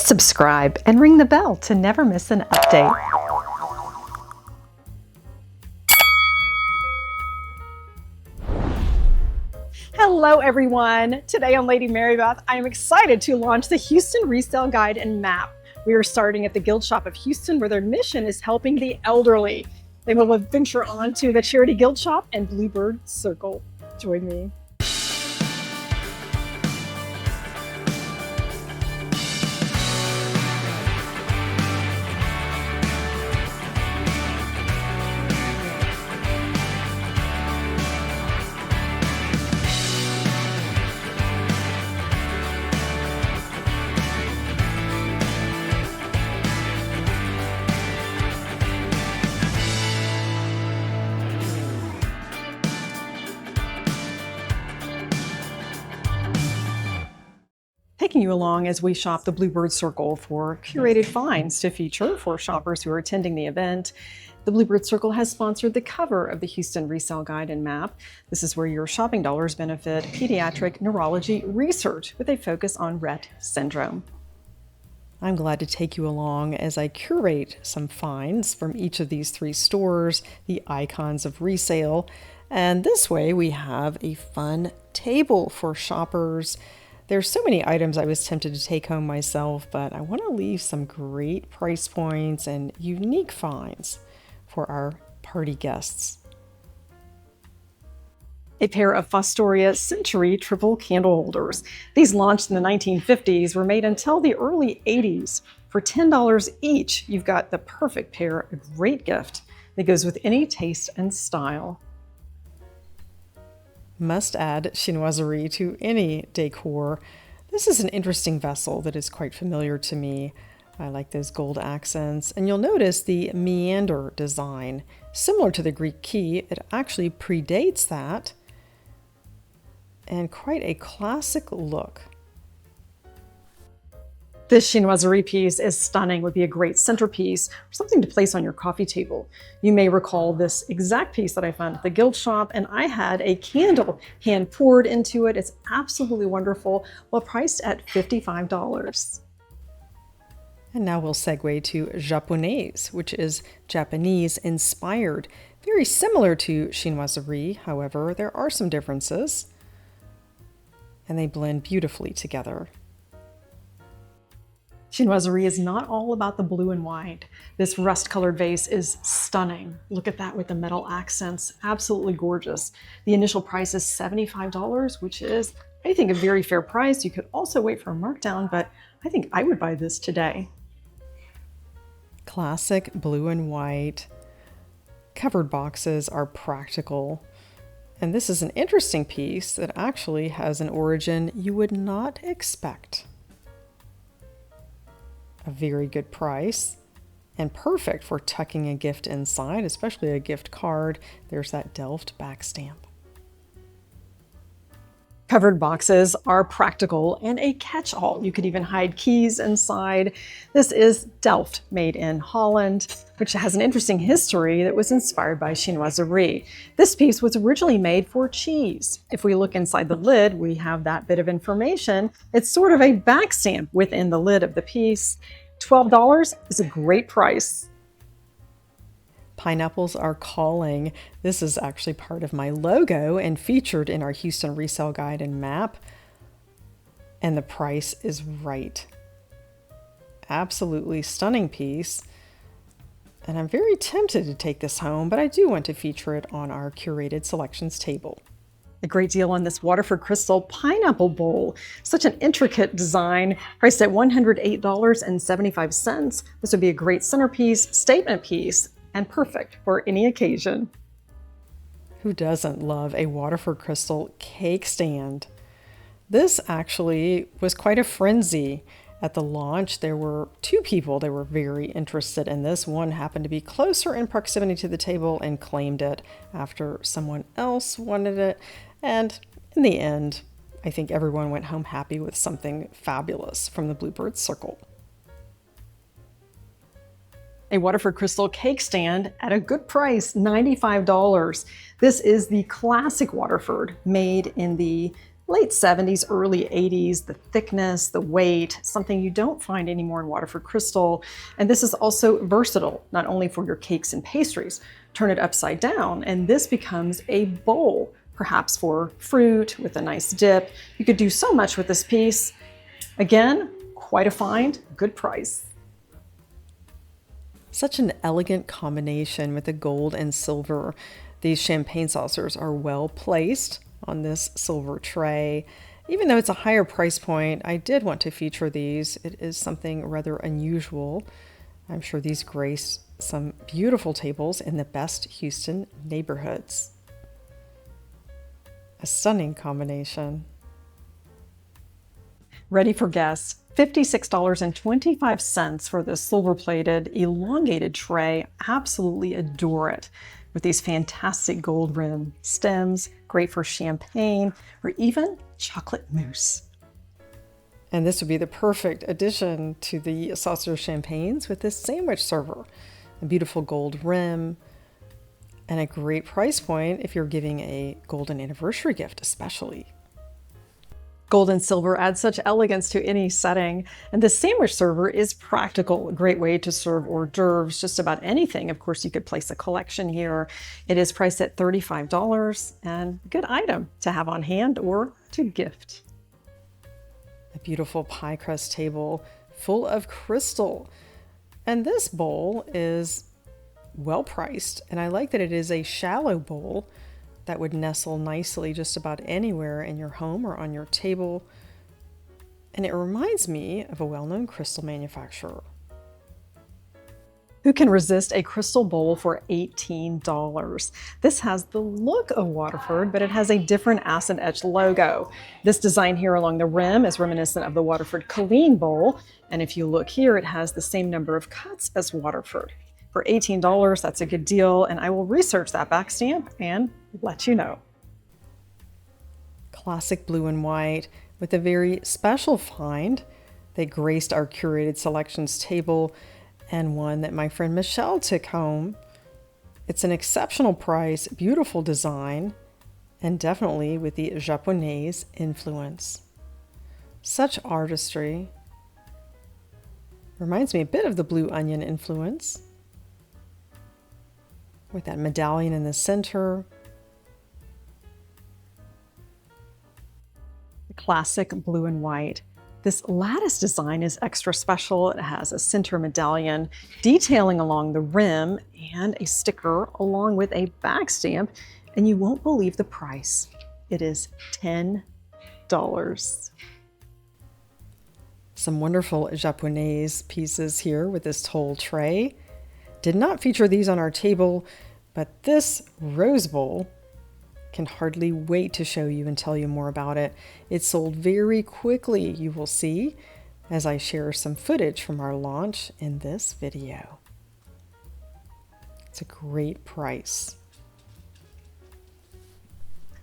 Subscribe and ring the bell to never miss an update. Hello everyone! Today on Lady Marybeth, I am excited to launch the Houston Resale Guide and Map. We are starting at the Guild Shop of Houston, where their mission is helping the elderly. They will venture on to the Charity Guild Shop and Bluebird Circle. Join me. Taking you along as we shop the Bluebird Circle for curated finds to feature for shoppers who are attending the event. The Bluebird Circle has sponsored the cover of the Houston Resale Guide and Map. This is where your shopping dollars benefit pediatric neurology research with a focus on Rett syndrome. I'm glad to take you along as I curate some finds from each of these three stores, the icons of resale. And this way we have a fun table for shoppers. There's so many items I was tempted to take home myself, but I want to leave some great price points and unique finds for our party guests. A pair of Fostoria Century triple candle holders. These launched in the 1950s, were made until the early 80s. For $10 each, you've got the perfect pair, a great gift that goes with any taste and style. Must add Chinoiserie to any decor. This is an interesting vessel that is quite familiar to me. I like those gold accents, and you'll notice the meander design. Similar to the Greek key, it actually predates that, and quite a classic look. This Chinoiserie piece is stunning, would be a great centerpiece or something to place on your coffee table. You may recall this exact piece that I found at the Guild Shop, and I had a candle hand poured into it. It's absolutely wonderful, well priced at $55. And now we'll segue to Japonaise, which is Japanese inspired. Very similar to Chinoiserie, however, there are some differences, and they blend beautifully together. Chinoiserie is not all about the blue and white. This rust-colored vase is stunning. Look at that with the metal accents, absolutely gorgeous. The initial price is $75, which is, I think, a very fair price. You could also wait for a markdown, but I think I would buy this today. Classic blue and white. Covered boxes are practical. And this is an interesting piece that actually has an origin you would not expect. A very good price and perfect for tucking a gift inside, especially a gift card. There's that Delft back stamp. Covered boxes are practical and a catch-all. You could even hide keys inside. This is Delft, made in Holland, which has an interesting history that was inspired by Chinoiserie. This piece was originally made for cheese. If we look inside the lid, we have that bit of information. It's sort of a back stamp within the lid of the piece. $12 is a great price. Pineapples are calling. This is actually part of my logo and featured in our Houston Resale Guide and Map. And the price is right. Absolutely stunning piece. And I'm very tempted to take this home, but I do want to feature it on our curated selections table. A great deal on this Waterford crystal pineapple bowl. Such an intricate design, priced at $108.75. This would be a great centerpiece, statement piece, and perfect for any occasion. Who doesn't love a Waterford crystal cake stand? This actually was quite a frenzy. At the launch, there were two people that were very interested in this. One happened to be closer in proximity to the table and claimed it after someone else wanted it. And in the end, I think everyone went home happy with something fabulous from the Bluebird Circle. A Waterford crystal cake stand at a good price, $95. This is the classic Waterford, made in the Late 70s, early 80s, the thickness, the weight, something you don't find anymore in Waterford crystal. And this is also versatile, not only for your cakes and pastries. Turn it upside down, and this becomes a bowl, perhaps for fruit with a nice dip. You could do so much with this piece. Again, quite a find, good price. Such an elegant combination with the gold and silver. These champagne saucers are well placed on this silver tray. Even though it's a higher price point, I did want to feature these. It is something rather unusual. I'm sure these grace some beautiful tables in the best Houston neighborhoods. A stunning combination. Ready for guests. $56.25 for this silver-plated, elongated tray. Absolutely adore it. With these fantastic gold rim stems, great for champagne or even chocolate mousse. And this would be the perfect addition to the saucer champagnes with this sandwich server. A beautiful gold rim and a great price point if you're giving a golden anniversary gift especially. Gold and silver add such elegance to any setting, and the sandwich server is practical, a great way to serve hors d'oeuvres, just about anything. Of course, you could place a collection here. It is priced at $35 and a good item to have on hand or to gift. A beautiful pie crust table full of crystal. And this bowl is well priced, and I like that it is a shallow bowl that would nestle nicely just about anywhere in your home or on your table. And it reminds me of a well-known crystal manufacturer. Who can resist a crystal bowl for $18? This has the look of Waterford, but it has a different acid etched logo. This design here along the rim is reminiscent of the Waterford Colleen bowl. And if you look here, it has the same number of cuts as Waterford. For $18, that's a good deal, and I will research that back stamp and let you know. Classic blue and white with a very special find that graced our curated selections table and one that my friend Michelle took home. It's an exceptional price, beautiful design, and definitely with the Japanese influence. Such artistry. Reminds me a bit of the Blue Onion influence, with that medallion in the center. The classic blue and white. This lattice design is extra special. It has a center medallion detailing along the rim and a sticker along with a back stamp, and you won't believe the price. It is $10. Some wonderful Japanese pieces here with this tall tray. Did not feature these on our table, but this rose bowl can hardly wait to show you and tell you more about it. It sold very quickly, you will see, as I share some footage from our launch in this video. It's a great price.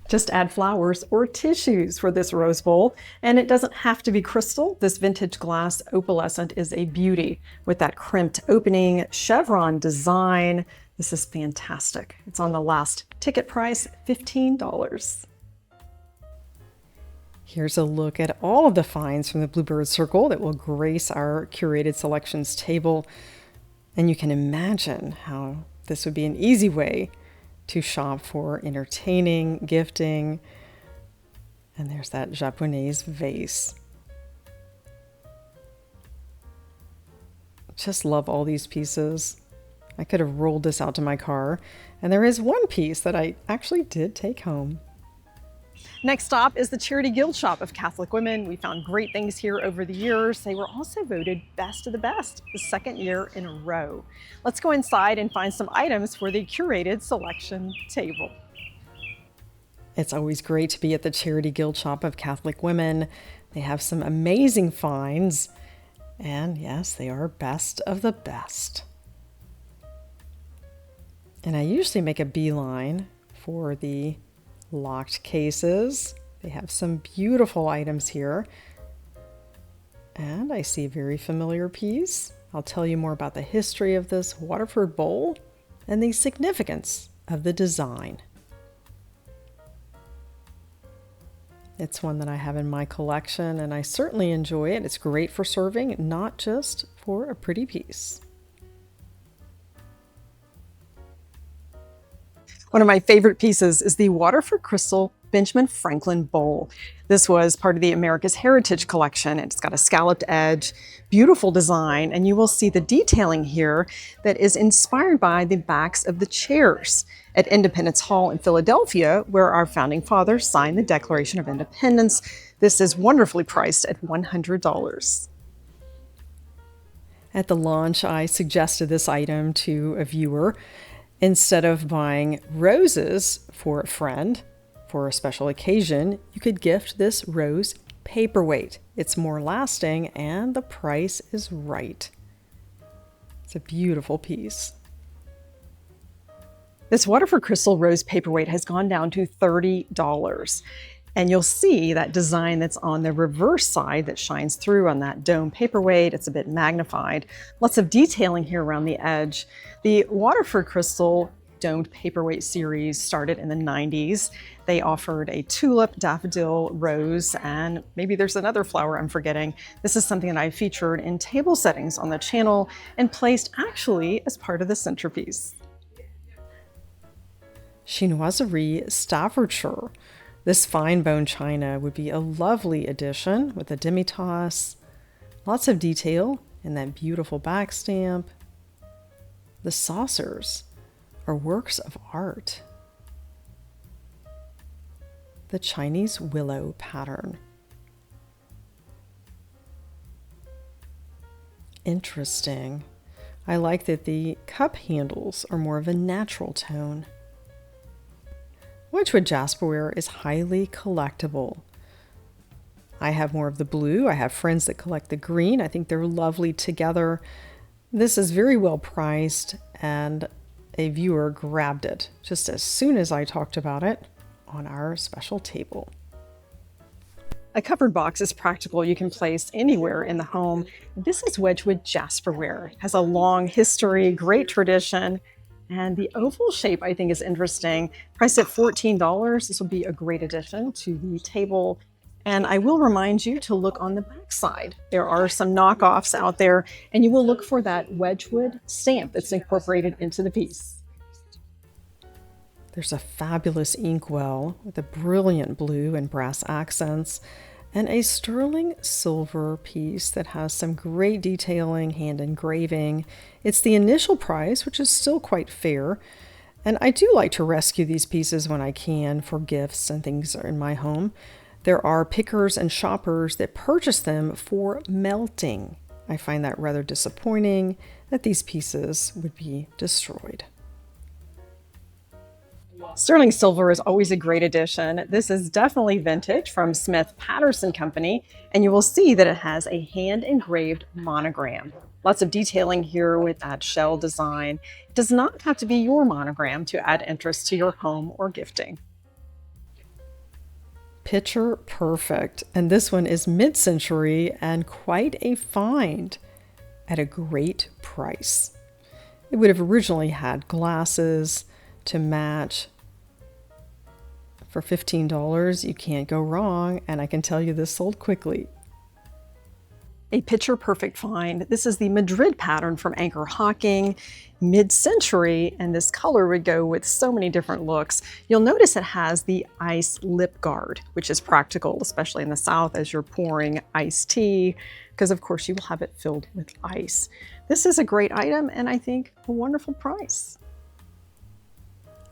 Just add flowers or tissues for this rose bowl, and it doesn't have to be crystal. This vintage glass opalescent is a beauty with that crimped opening, chevron design. This is fantastic. It's on the last ticket price, $15. Here's a look at all of the finds from the Bluebird Circle that will grace our curated selections table. And you can imagine how this would be an easy way to shop for entertaining, gifting. And there's that Japanese vase. Just love all these pieces. I could have rolled this out to my car. And there is one piece that I actually did take home. Next stop is the Charity Guild Shop of Catholic Women. We found great things here over the years. They were also voted best of the best the second year in a row. Let's go inside and find some items for the curated selection table. It's always great to be at the Charity Guild Shop of Catholic Women. They have some amazing finds. And yes, they are best of the best. And I usually make a beeline for the locked cases. They have some beautiful items here. And I see a very familiar piece. I'll tell you more about the history of this Waterford bowl and the significance of the design. It's one that I have in my collection, and I certainly enjoy it. It's great for serving, not just for a pretty piece. One of my favorite pieces is the Waterford Crystal Benjamin Franklin bowl. This was part of the America's Heritage Collection. It's got a scalloped edge, beautiful design, and you will see the detailing here that is inspired by the backs of the chairs at Independence Hall in Philadelphia, where our founding fathers signed the Declaration of Independence. This is wonderfully priced at $100. At the launch, I suggested this item to a viewer. Instead of buying roses for a friend for a special occasion, you could gift this rose paperweight. It's more lasting and the price is right. It's a beautiful piece. This Waterford Crystal Rose paperweight has gone down to $30. And you'll see that design that's on the reverse side that shines through on that dome paperweight. It's a bit magnified. Lots of detailing here around the edge. The Waterford Crystal domed paperweight series started in the 90s. They offered a tulip, daffodil, rose, and maybe there's another flower I'm forgetting. This is something that I featured in table settings on the channel and placed actually as part of the centerpiece. Chinoiserie, Staffordshire. This fine bone china would be a lovely addition with a demi-tasse. Lots of detail in that beautiful back stamp. The saucers are works of art. The Chinese willow pattern. Interesting. I like that the cup handles are more of a natural tone. Wedgwood jasperware is highly collectible. I have more of the blue. I have friends that collect the green. I think they're lovely together. This is very well priced, and a viewer grabbed it just as soon as I talked about it on our special table. A covered box is practical. You can place anywhere in the home. This is Wedgwood jasperware. It has a long history, great tradition. And the oval shape, I think, is interesting. Priced at $14, this will be a great addition to the table. And I will remind you to look on the back side. There are some knockoffs out there, and you will look for that Wedgwood stamp that's incorporated into the piece. There's a fabulous inkwell with a brilliant blue and brass accents, and a sterling silver piece that has some great detailing, hand engraving. It's the initial price, which is still quite fair. And I do like to rescue these pieces when I can for gifts and things in my home. There are pickers and shoppers that purchase them for melting. I find that rather disappointing that these pieces would be destroyed. Sterling silver is always a great addition. This is definitely vintage from Smith Patterson Company, and you will see that it has a hand-engraved monogram. Lots of detailing here with that shell design. It does not have to be your monogram to add interest to your home or gifting. Picture perfect, and this one is mid-century and quite a find at a great price. It would have originally had glasses to match. For $15, you can't go wrong, and I can tell you this sold quickly. A picture perfect find. This is the Madrid pattern from Anchor Hocking, mid-century, and this color would go with so many different looks. You'll notice it has the ice lip guard, which is practical, especially in the South as you're pouring iced tea, because of course you will have it filled with ice. This is a great item, and I think a wonderful price.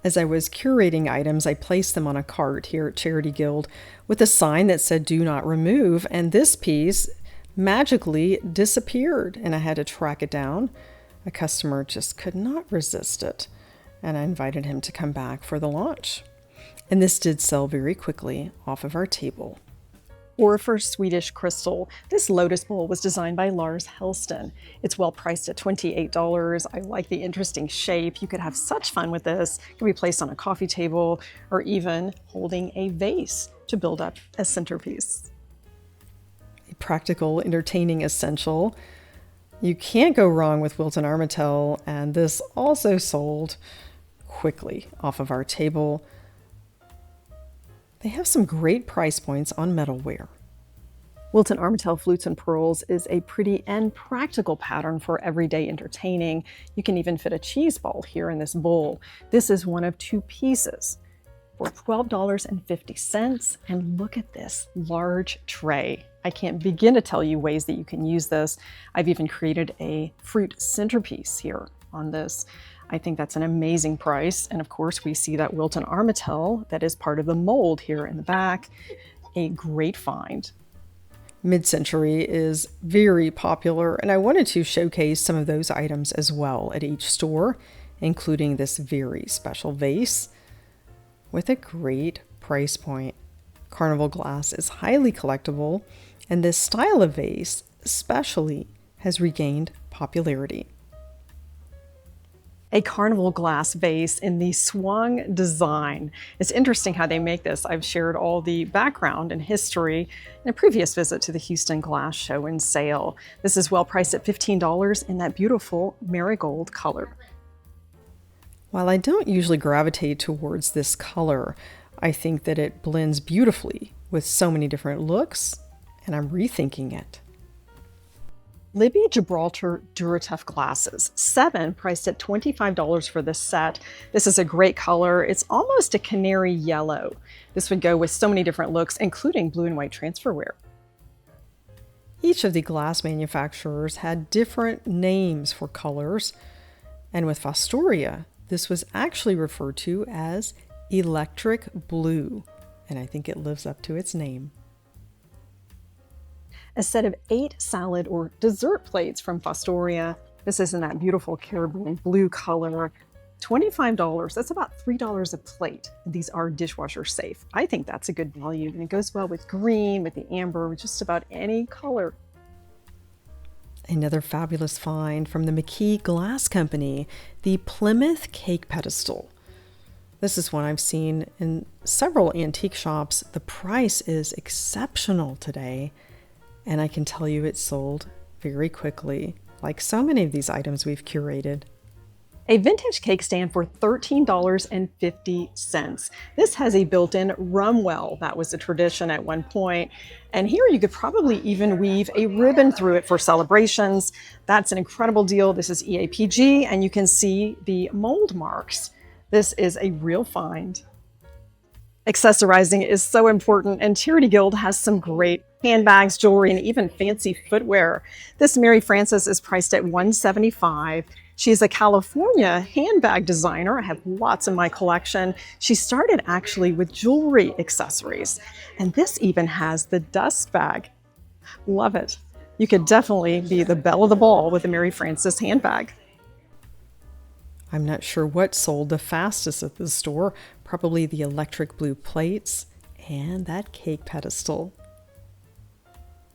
As I was curating items, I placed them on a cart here at Charity Guild with a sign that said "Do not remove," and this piece magically disappeared, and I had to track it down. A customer just could not resist it, and I invited him to come back for the launch. And this did sell very quickly off of our table. Or for Swedish crystal, this lotus bowl was designed by Lars Helston. It's well priced at $28. I like the interesting shape. You could have such fun with this. It can be placed on a coffee table or even holding a vase to build up a centerpiece. A practical, entertaining essential. You can't go wrong with Wilton Armitel, and this also sold quickly off of our table. They have some great price points on metalware. Wilton Armatel Flutes and Pearls is a pretty and practical pattern for everyday entertaining. You can even fit a cheese ball here in this bowl. This is one of 2 pieces for $12.50. And look at this large tray. I can't begin to tell you ways that you can use this. I've even created a fruit centerpiece here on this. I think that's an amazing price. And of course, we see that Wilton Armatel that is part of the mold here in the back. A great find. Mid-century is very popular, and I wanted to showcase some of those items as well at each store, including this very special vase with a great price point. Carnival glass is highly collectible, and this style of vase especially has regained popularity. A carnival glass vase in the swung design. It's interesting how they make this. I've shared all the background and history in a previous visit to the Houston Glass Show and Sale. This is well priced at $15 in that beautiful marigold color. While I don't usually gravitate towards this color, I think that it blends beautifully with so many different looks, and I'm rethinking it. Libby Gibraltar Duratough glasses, 7 priced at $25 for this set. This is a great color. It's almost a canary yellow. This would go with so many different looks, including blue and white transferware. Each of the glass manufacturers had different names for colors, and with Fostoria, this was actually referred to as electric blue, and I think it lives up to its name. A set of 8 salad or dessert plates from Fostoria. This is in that beautiful Caribbean blue color. $25, that's about $3 a plate. These are dishwasher safe. I think that's a good value, and it goes well with green, with the amber, with just about any color. Another fabulous find from the McKee Glass Company, the Plymouth Cake Pedestal. This is one I've seen in several antique shops. The price is exceptional today, and I can tell you it sold very quickly, like so many of these items we've curated. A vintage cake stand for $13.50. This has a built-in rum well. That was a tradition at one point. And here you could probably even weave a ribbon through it for celebrations. That's an incredible deal. This is EAPG, and you can see the mold marks. This is a real find. Accessorizing is so important, and Charity Guild has some great handbags, jewelry, and even fancy footwear. This Mary Frances is priced at $175. She's a California handbag designer. I have lots in my collection. She started actually with jewelry accessories, and this even has the dust bag. Love it. You could definitely be the belle of the ball with a Mary Frances handbag. I'm not sure what sold the fastest at the store, probably the electric blue plates and that cake pedestal.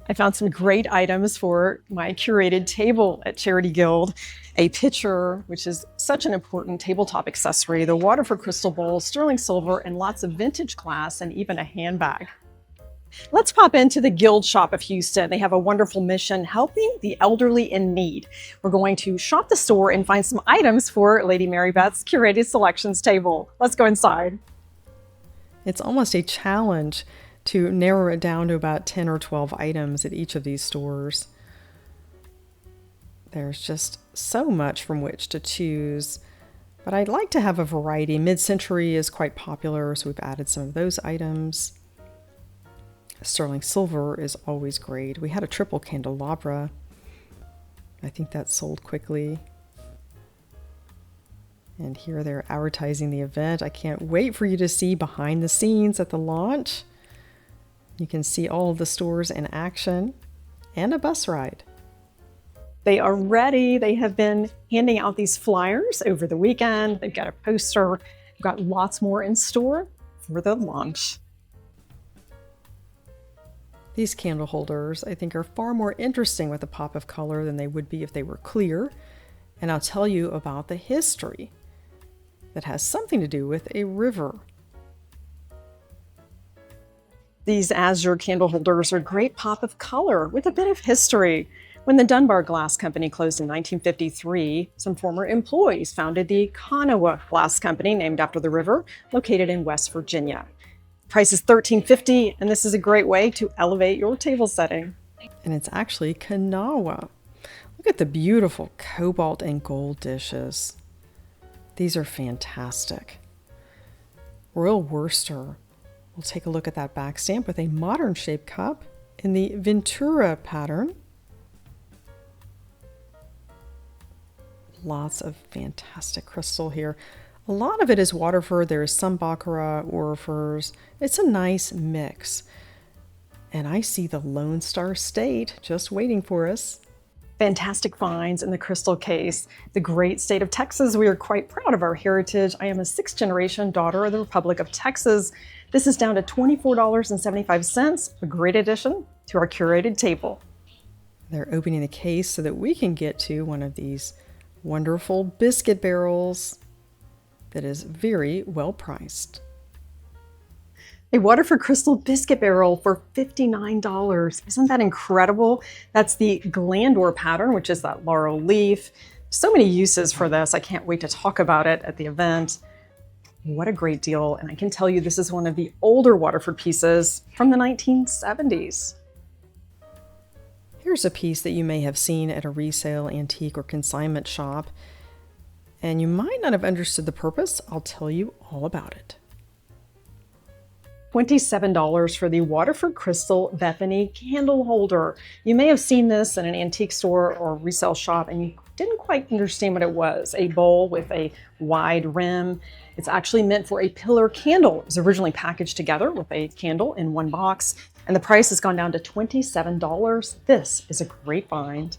I found some great items for my curated table at Charity Guild. A pitcher, which is such an important tabletop accessory, the Waterford crystal bowl, sterling silver, and lots of vintage glass, and even a handbag. Let's pop into the Guild Shop of Houston. They have a wonderful mission, helping the elderly in need. We're going to shop the store and find some items for Lady Mary Beth's curated selections table. Let's go inside. It's almost a challenge to narrow it down to about 10 or 12 items at each of these stores. There's just so much from which to choose, but I'd like to have a variety. Mid-century is quite popular, so we've added some of those items. Sterling silver is always great. We had a triple candelabra. I think that sold quickly. And here they're advertising the event. I can't wait for you to see behind the scenes at the launch. You can see all of the stores in action and a bus ride. They are ready. They have been handing out these flyers over the weekend. They've got a poster. We've got lots more in store for the launch. These candle holders, I think, are far more interesting with a pop of color than they would be if they were clear. And I'll tell you about the history that has something to do with a river. These azure candle holders are a great pop of color with a bit of history. When the Dunbar Glass Company closed in 1953, some former employees founded the Chinoiserie Glass Company, named after the river, located in West Virginia. Price is $13.50, and this is a great way to elevate your table setting. And it's actually Kanawa. Look at the beautiful cobalt and gold dishes. These are fantastic. Royal Worcester. We'll take a look at that back stamp with a modern shaped cup in the Ventura pattern. Lots of fantastic crystal here. A lot of it is Waterford. There is some Baccarat, Orifers. It's a nice mix. And I see the Lone Star State just waiting for us. Fantastic finds in the crystal case. The great state of Texas, we are quite proud of our heritage. I am a 6th-generation daughter of the Republic of Texas. This is down to $24.75, a great addition to our curated table. They're opening the case so that we can get to one of these wonderful biscuit barrels that is very well priced. A Waterford crystal biscuit barrel for $59. Isn't that incredible? That's the Glandor pattern, which is that laurel leaf. So many uses for this. I can't wait to talk about it at the event. What a great deal. And I can tell you this is one of the older Waterford pieces from the 1970s. Here's a piece that you may have seen at a resale, antique, or consignment shop, and you might not have understood the purpose. I'll tell you all about it. $27 for the Waterford Crystal Bethany candle holder. You may have seen this in an antique store or resale shop and you didn't quite understand what it was. A bowl with a wide rim. It's actually meant for a pillar candle. It was originally packaged together with a candle in one box, and the price has gone down to $27. This is a great find.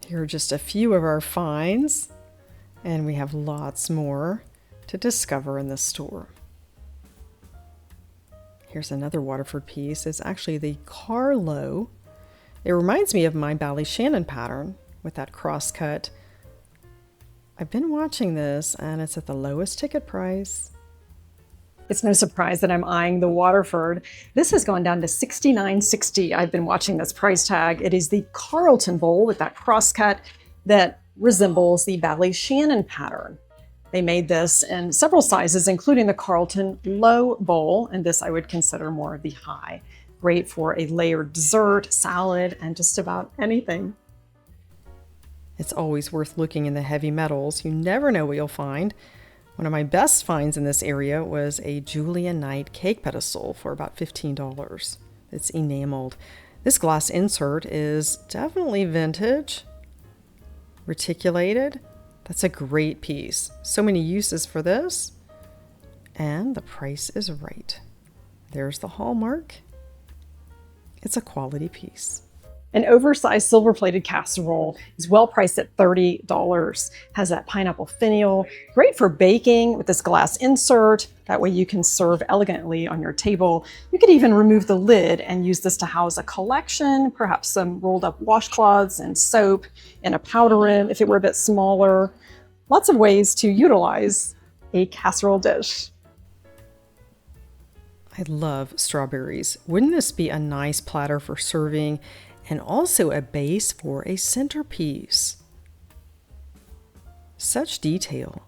Here are just a few of our finds, and we have lots more to discover in this store. Here's another Waterford piece. It's actually the Carlo. It reminds me of my Ballyshannon pattern with that cross cut. I've been watching this and it's at the lowest ticket price. It's no surprise that I'm eyeing the Waterford. This has gone down to $69.60. I've been watching this price tag. It is the Carlton bowl with that cross cut that resembles the Ballyshannon pattern. They made this in several sizes, including the Carlton low bowl, and this I would consider more of the high. Great for a layered dessert, salad, and just about anything. It's always worth looking in the heavy metals. You never know what you'll find. One of my best finds in this area was a Julia Knight cake pedestal for about $15. It's enameled. This glass insert is definitely vintage, reticulated. That's a great piece. So many uses for this. And the price is right. There's the hallmark. It's a quality piece. An oversized silver-plated casserole is well priced at $30. Has that pineapple finial. Great for baking with this glass insert. That way you can serve elegantly on your table. You could even remove the lid and use this to house a collection, perhaps some rolled up washcloths and soap in a powder room if it were a bit smaller. Lots of ways to utilize a casserole dish. I love strawberries. Wouldn't this be a nice platter for serving and also a base for a centerpiece? Such detail.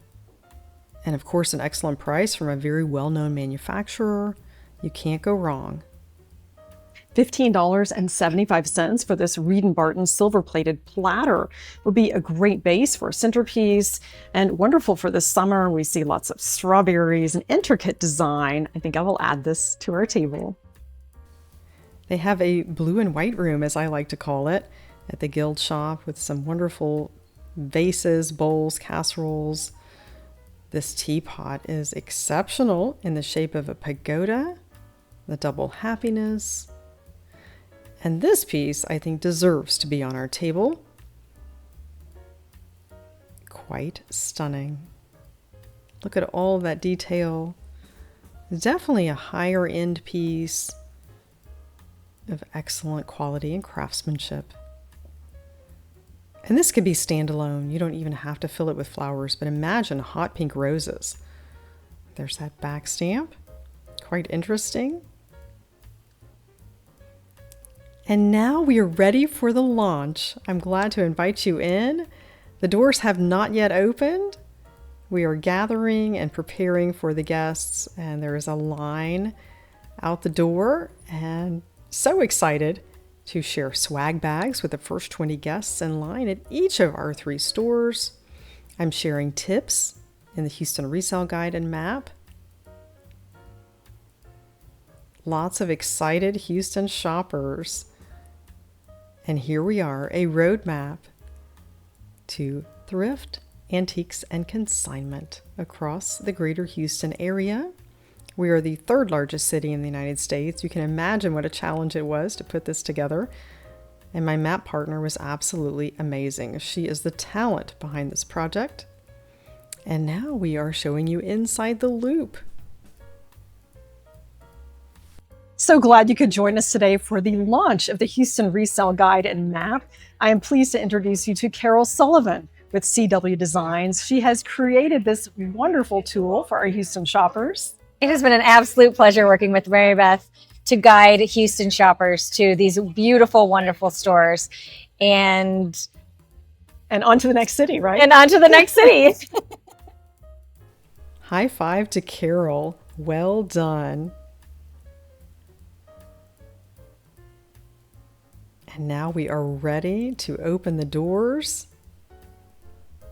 And of course, an excellent price from a very well-known manufacturer. You can't go wrong. $15.75 for this Reed & Barton silver-plated platter would be a great base for a centerpiece and wonderful for this summer. We see lots of strawberries and intricate design. I think I will add this to our table. They have a blue and white room, as I like to call it, at the Guild shop with some wonderful vases, bowls, casseroles. This teapot is exceptional in the shape of a pagoda, the double happiness. And this piece, I think, deserves to be on our table. Quite stunning. Look at all of that detail. Definitely a higher end piece of excellent quality and craftsmanship. And this could be standalone. You don't even have to fill it with flowers, but imagine hot pink roses. There's that back stamp. Quite interesting. And now we are ready for the launch. I'm glad to invite you in. The doors have not yet opened. We are gathering and preparing for the guests, and there is a line out the door, and so excited to share swag bags with the first 20 guests in line at each of our 3 stores. I'm sharing tips in the Houston Resale Guide and Map. Lots of excited Houston shoppers. And here we are, a roadmap to thrift, antiques, and consignment across the greater Houston area. We are the 3rd largest city in the United States. You can imagine what a challenge it was to put this together. And my map partner was absolutely amazing. She is the talent behind this project. And now we are showing you inside the loop. So glad you could join us today for the launch of the Houston Resale Guide and Map. I am pleased to introduce you to Carol Sullivan with CW Designs. She has created this wonderful tool for our Houston shoppers. It has been an absolute pleasure working with Mary Beth to guide Houston shoppers to these beautiful, wonderful stores and on to the next city, right? And on to the next city. High five to Carol. Well done. And now we are ready to open the doors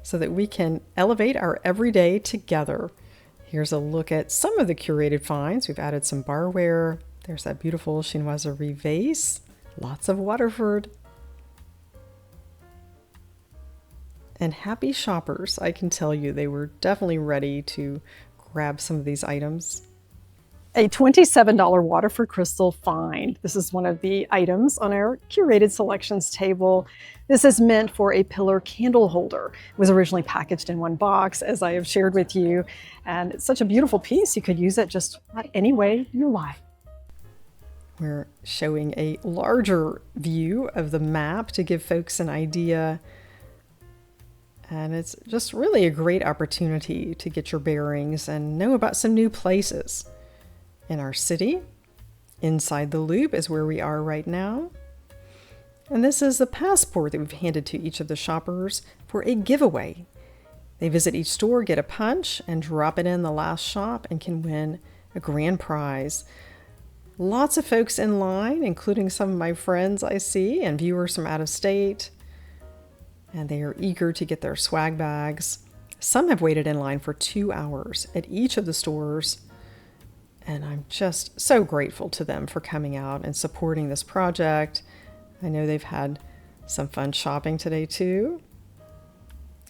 so that we can elevate our everyday together. Here's a look at some of the curated finds. We've added some barware. There's that beautiful Chinoiserie vase. Lots of Waterford. And happy shoppers, I can tell you, they were definitely ready to grab some of these items. A $27 Waterford crystal find. This is one of the items on our curated selections table. This is meant for a pillar candle holder. It was originally packaged in one box, as I have shared with you. And it's such a beautiful piece. You could use it just any way you like. We're showing a larger view of the map to give folks an idea. And it's just really a great opportunity to get your bearings and know about some new places in our city. Inside the loop is where we are right now. And this is the passport that we've handed to each of the shoppers for a giveaway. They visit each store, get a punch, and drop it in the last shop and can win a grand prize. Lots of folks in line, including some of my friends I see and viewers from out of state. And they are eager to get their swag bags. Some have waited in line for 2 hours at each of the stores. And I'm just so grateful to them for coming out and supporting this project. I know they've had some fun shopping today too.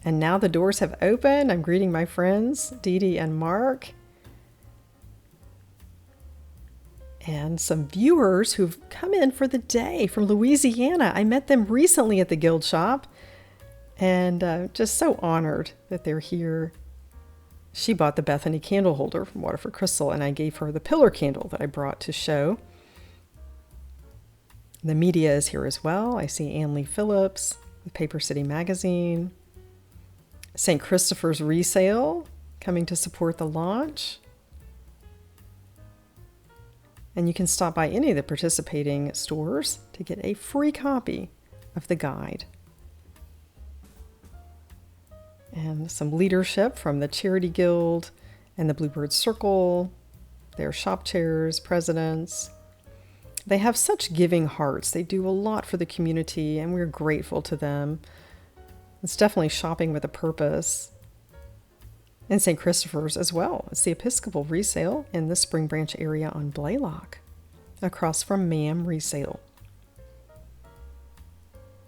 And now the doors have opened. I'm greeting my friends, Dee Dee and Mark. And some viewers who've come in for the day from Louisiana. I met them recently at the Guild Shop. And just so honored that they're here. She bought the Bethany candle holder from Waterford Crystal, and I gave her the pillar candle that I brought to show. The media is here as well. I see Ann Lee Phillips with Paper City Magazine. St. Christopher's Resale coming to support the launch. And you can stop by any of the participating stores to get a free copy of the guide. And some leadership from the Charity Guild and the Bluebird Circle, their shop chairs, presidents. They have such giving hearts. They do a lot for the community, and we're grateful to them. It's definitely shopping with a purpose. And St. Christopher's as well. It's the Episcopal Resale in the Spring Branch area on Blaylock, across from Ma'am Resale.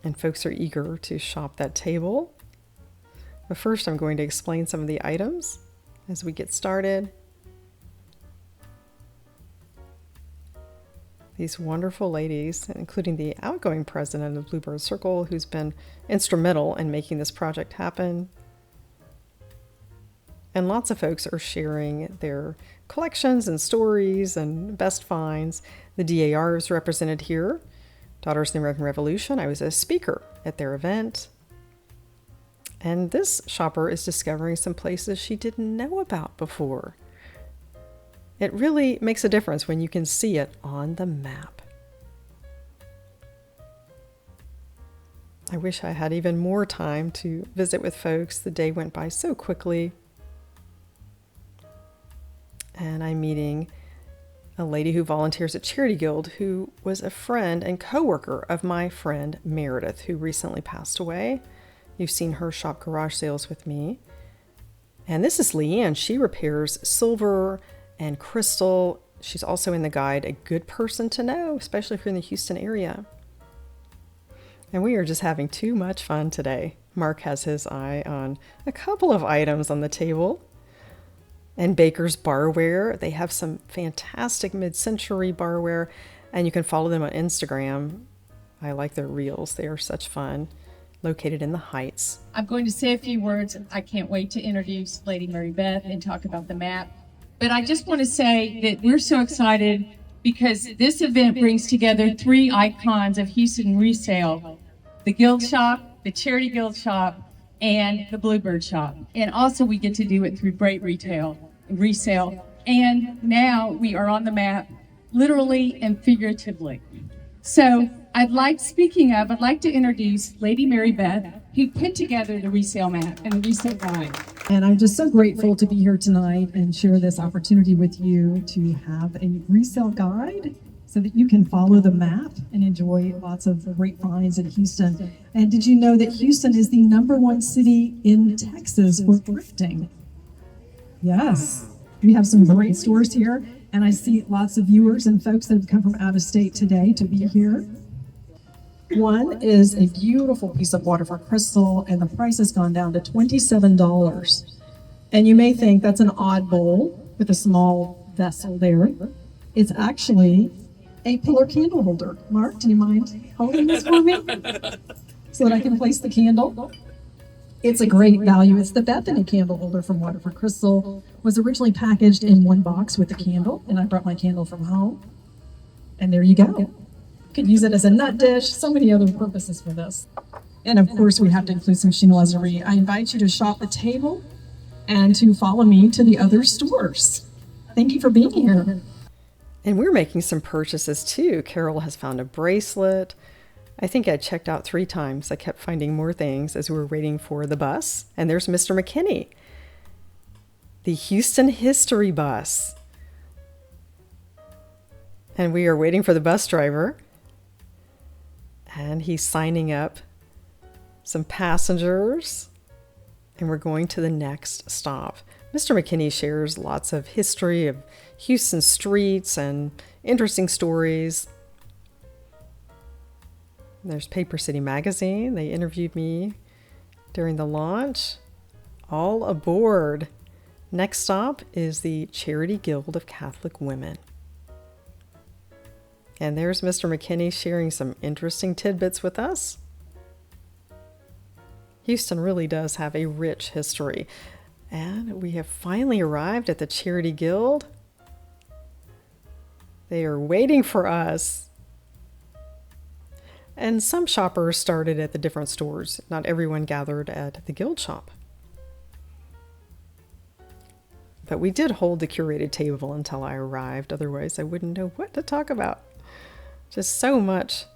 And folks are eager to shop that table. But first, I'm going to explain some of the items as we get started. These wonderful ladies, including the outgoing president of Bluebird Circle, who's been instrumental in making this project happen. And lots of folks are sharing their collections and stories and best finds. The DAR is represented here. Daughters of the American Revolution. I was a speaker at their event. And this shopper is discovering some places she didn't know about before. It really makes a difference when you can see it on the map. I wish I had even more time to visit with folks. The day went by so quickly. and I'm meeting a lady who volunteers at Charity Guild who was a friend and co-worker of my friend Meredith, who recently passed away. You've seen her shop garage sales with me. And this is Leanne. She repairs silver and crystal. She's also in the guide, a good person to know, especially if you're in the Houston area. And we are just having too much fun today. Mark has his eye on a couple of items on the table. And Baker's Barware. They have some fantastic mid-century barware, and you can follow them on Instagram. I like their reels. They are such fun. Located in the Heights. I'm going to say a few words. I can't wait to introduce Lady Mary Beth and talk about the map. But I just want to say that we're so excited because this event brings together three icons of Houston resale: the Guild Shop, the Charity Guild Shop, and the Bluebird Shop. And also we get to do it through great resale. And now we are on the map, literally and figuratively. So I'd like to introduce Lady Mary Beth, who put together the resale map and the resale guide. And I'm just so grateful to be here tonight and share this opportunity with you to have a resale guide so that you can follow the map and enjoy lots of great finds in Houston. And did you know that Houston is the #1 city in Texas for thrifting? Yes, we have some great stores here, and I see lots of viewers and folks that have come from out of state today to be here. One is a beautiful piece of Waterford crystal, and the price has gone down to $27. And you may think that's an odd bowl with a small vessel there. It's actually a pillar candle holder. Mark, do you mind holding this for me so that I can place the candle? It's a great value. It's the Bethany candle holder from Waterford Crystal. Was originally packaged in one box with the candle, and I brought my candle from home. And there you go. Could use it as a nut dish, so many other purposes for this. And of course, we have to include some chinoiserie. I invite you to shop the table and to follow me to the other stores. Thank you for being here. And we're making some purchases too. Carol has found a bracelet. I think I checked out 3 times. I kept finding more things as we were waiting for the bus. And there's Mr. McKinney, the Houston History Bus. And we are waiting for the bus driver. And he's signing up some passengers. And we're going to the next stop. Mr. McKinney shares lots of history of Houston streets and interesting stories. There's Paper City Magazine. They interviewed me during the launch. All aboard. Next stop is the Charity Guild of Catholic Women. And there's Mr. McKinney sharing some interesting tidbits with us. Houston really does have a rich history. And we have finally arrived at the Charity Guild. They are waiting for us. And some shoppers started at the different stores. Not everyone gathered at the Guild shop. But we did hold the curated table until I arrived. Otherwise, I wouldn't know what to talk about. Just so much.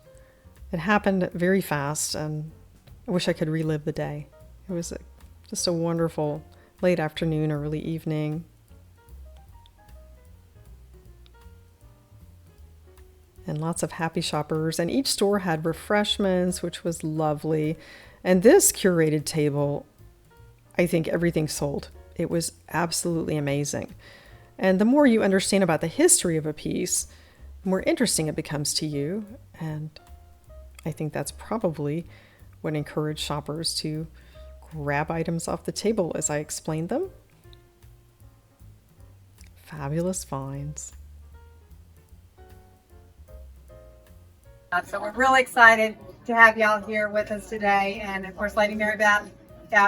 It happened very fast, and I wish I could relive the day. It was just a wonderful late afternoon, early evening. And lots of happy shoppers. And each store had refreshments, which was lovely. And this curated table, I think everything sold. It was absolutely amazing. And the more you understand about the history of a piece, the more interesting it becomes to you. And I think that's probably what encouraged shoppers to grab items off the table as I explained them. Fabulous finds. So we're really excited to have y'all here with us today. And of course, Lady Mary Beth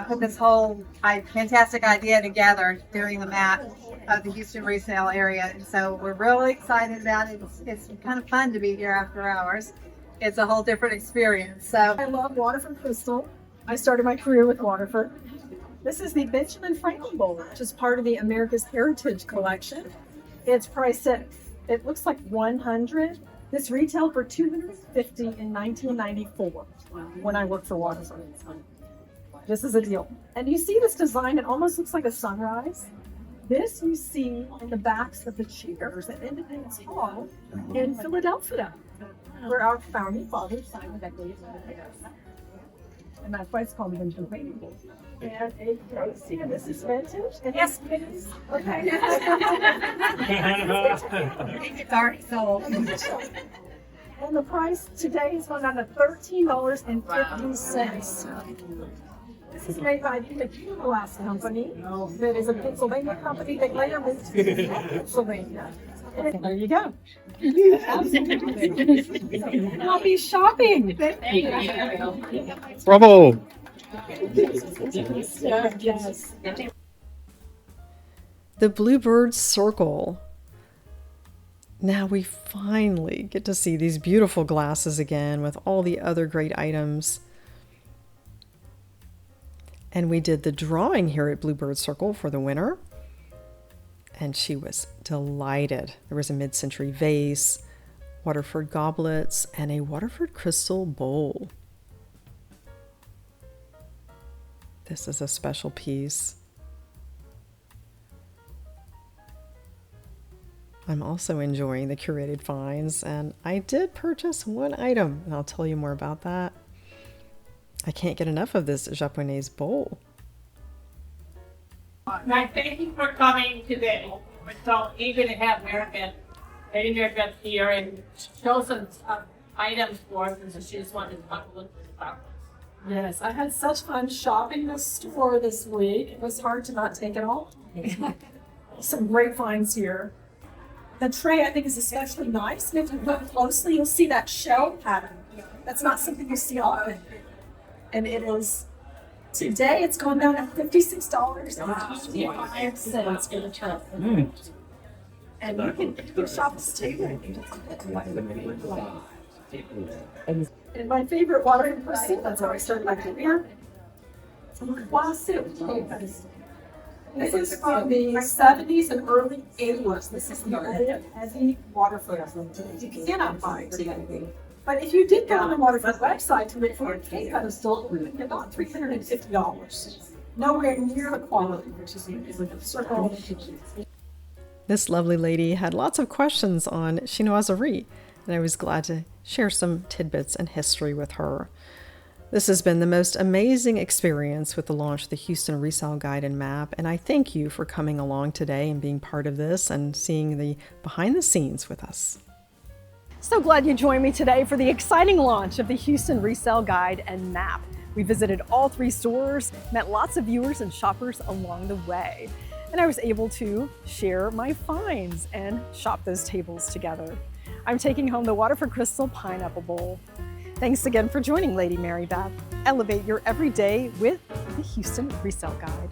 put this whole fantastic idea together, doing the map of the Houston resale area. And so we're really excited about it. It's kind of fun to be here after hours. It's a whole different experience. So I love Waterford Crystal. I started my career with Waterford. This is the Benjamin Franklin Bowl, which is part of the America's Heritage Collection. It's priced at, it looks like $100. This retailed for $250 in 1994 when I worked for Waterford. This is a deal. And you see this design, it almost looks like a sunrise. This you see on the backs of the chairs at Independence Hall in Philadelphia, where our founding fathers signed the Declaration of Independence. And that's why it's called Winter Waiting. And this is vintage. Yes, it is. Okay. It's already sold. And the price today is going down to $13.50. This is made by the Glass Company. That is a Pennsylvania company that later moved to Pennsylvania. And there you go. Happy shopping. Bravo! Yes. The Bluebird Circle. Now we finally get to see these beautiful glasses again with all the other great items. And we did the drawing here at Bluebird Circle for the winner. And she was delighted. There was a mid-century vase, Waterford goblets, and a Waterford crystal bowl. This is a special piece. I'm also enjoying the curated finds, and I did purchase one item, and I'll tell you more about that. I can't get enough of this Japonese bowl. Thank you for coming today. We're so eager to have Lady Mary Beth here and show some items for us, and so she just wanted to talk a little bit about this. Yes, I had such fun shopping this store this week. It was hard to not take it all. Some great finds here. The tray, I think, is especially nice. And if you look closely, you'll see that shell pattern. That's not something you see often. And it is, today it's gone down to $56.55 for the tray. And you can shop this table. And my favorite Waterford crystal, that's how I started my career. Classic tables. This is from the 70s and early 80s. This is the old heavy Waterford. You cannot find today. But if you did go on the Waterford website to look for a cake pedestal, it would be about $350. Nowhere near the quality, which is the circle. This lovely lady had lots of questions on Chinoiserie, and I was glad to share some tidbits and history with her. This has been the most amazing experience with the launch of the Houston Resale Guide and Map, and I thank you for coming along today and being part of this and seeing the behind the scenes with us. So glad you joined me today for the exciting launch of the Houston Resale Guide and Map. We visited all 3 stores, met lots of viewers and shoppers along the way, and I was able to share my finds and shop those tables together. I'm taking home the Waterford Crystal Pineapple Bowl. Thanks again for joining Lady Mary Beth. Elevate your everyday with the Houston Resale Guide.